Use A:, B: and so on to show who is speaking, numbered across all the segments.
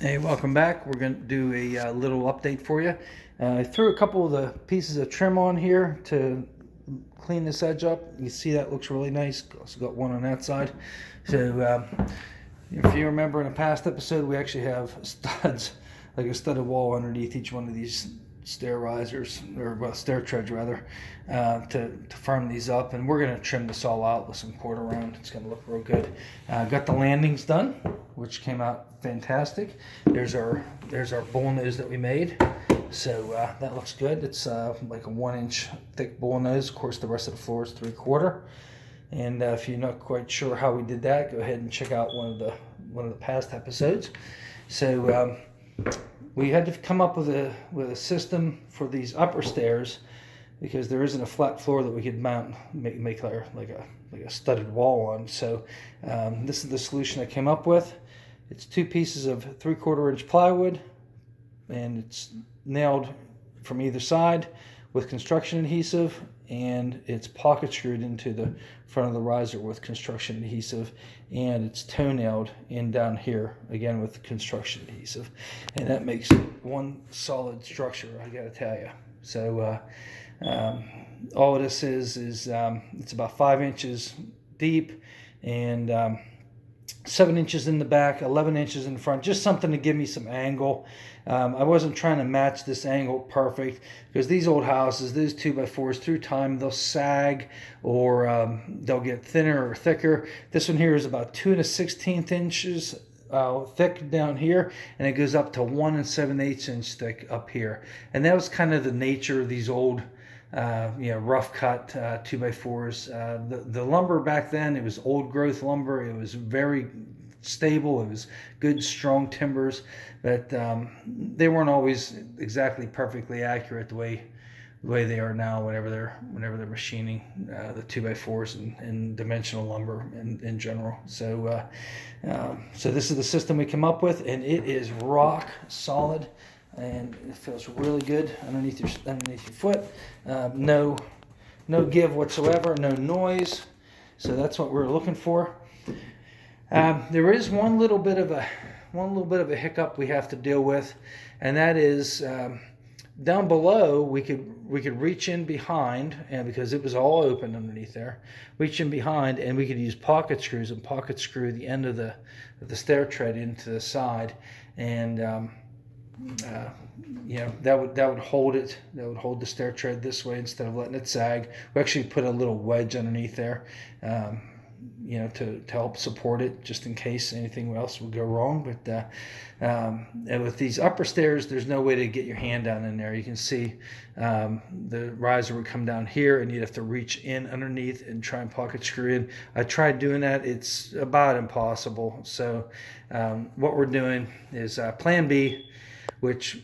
A: Hey, welcome back. We're going to do a little update for you. I threw a couple of the pieces of trim on here to clean this edge up. You see that looks really nice. Also got one on that side. So if you remember in a past episode, we actually have studs, like a studded wall underneath each one of these stair risers, or well, stair treads rather, to firm these up. And we're going to trim this all out with some quarter round. It's going to look real good. Got the landings done, which came out fantastic. There's our bull nose that we made. So that looks good. It's like a 1-inch thick bull nose. Of course, the rest of the floor is 3/4. And if you're not quite sure how we did that, go ahead and check out one of the past episodes. So we had to come up with a system for these upper stairs because there isn't a flat floor that we could make like a studded wall on. So this is the solution I came up with. It's 2 pieces of 3/4 inch plywood, and it's nailed from either side with construction adhesive, and it's pocket screwed into the front of the riser with construction adhesive, and it's toe nailed in down here again with construction adhesive, and that makes one solid structure, I gotta tell you. So all of this is it's about 5 inches deep, and 7 inches in the back, 11 inches in the front, just something to give me some angle. I wasn't trying to match this angle perfect because these old houses, these 2x4s, through time, they'll sag or they'll get thinner or thicker. This one here is about 2 1/16 inches thick down here, and it goes up to 1 7/8 inch thick up here. And that was kind of the nature of these old rough cut 2x4s. The lumber back then, it was old growth lumber. It was very stable. It was good, strong timbers, but they weren't always exactly perfectly accurate the way they are now. Whenever they're machining the 2x4s and dimensional lumber in general. So so this is the system we came up with, and it is rock solid. And it feels really good underneath your foot. No give whatsoever, no noise. So that's what we're looking for. There is one little bit of a hiccup we have to deal with, and that is down below. We could reach in behind, and because it was all open underneath there, reach in behind, and we could use pocket screws and pocket screw the end of the stair tread into the side, and that would hold it. That would hold the stair tread this way instead of letting it sag. We actually put a little wedge underneath there, to help support it, just in case anything else would go wrong. But and with these upper stairs, there's no way to get your hand down in there. You can see the riser would come down here, and you'd have to reach in underneath and try and pocket screw in. I tried doing that. It's about impossible. So what we're doing is Plan B, which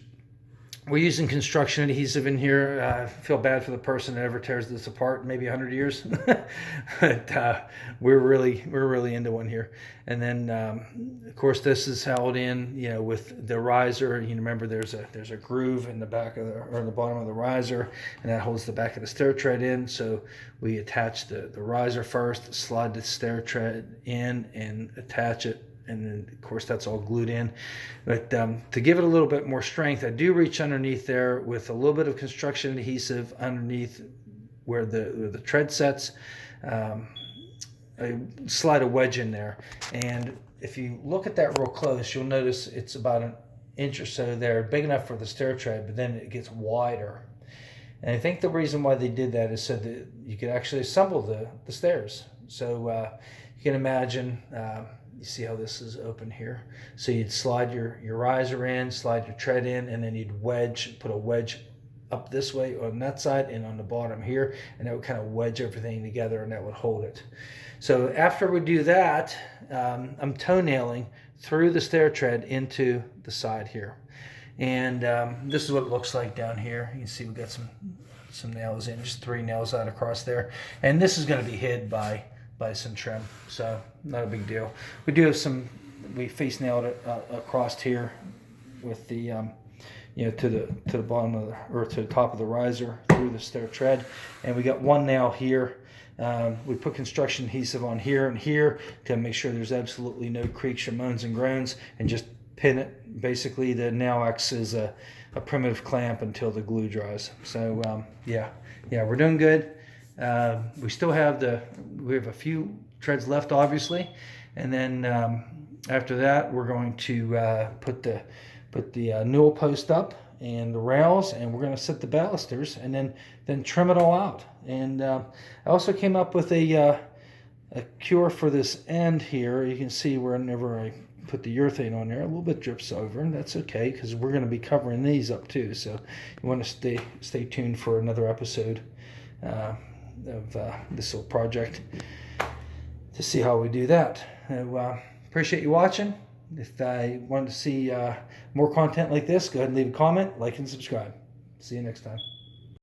A: we're using construction adhesive in here. I feel bad for the person that ever tears this apart, maybe 100 years. But we're really into one here. And then, of course, this is held in, with the riser. You remember there's a groove in the back or the bottom of the riser, and that holds the back of the stair tread in. So we attach the riser first, slide the stair tread in, and attach it. And then, of course, that's all glued in. But to give it a little bit more strength, I do reach underneath there with a little bit of construction adhesive underneath where the tread sets. I slide a wedge in there. And if you look at that real close, you'll notice it's about an inch or so there, big enough for the stair tread, but then it gets wider. And I think the reason why they did that is so that you could actually assemble the stairs. So you can imagine... you see how this is open here? So you'd slide your riser in, slide your tread in, and then you'd put a wedge up this way on that side and on the bottom here, and that would kind of wedge everything together, and that would hold it. So after we do that, I'm toe-nailing through the stair tread into the side here. And this is what it looks like down here. You can see we've got some nails in, just 3 nails out across there. And this is going to be hid by some trim, so not a big deal. We do have we face nailed it across here with the to the bottom or to the top of the riser through the stair tread, and we got one nail here. We put construction adhesive on here and here to make sure there's absolutely no creaks or moans and groans, and just pin it. Basically, the nail X is a primitive clamp until the glue dries. So yeah, we're doing good. We still have we have a few treads left, obviously, and then after that, we're going to put the newel post up and the rails, and we're going to set the balusters, and then trim it all out. And I also came up with a cure for this end here. You can see whenever I put the urethane on there, a little bit drips over, and that's okay because we're going to be covering these up too. So you want to stay tuned for another episode of this little project to see how we do that. Appreciate you watching. If I want to see more content like this, go ahead and leave a comment, like, and subscribe. See you next time.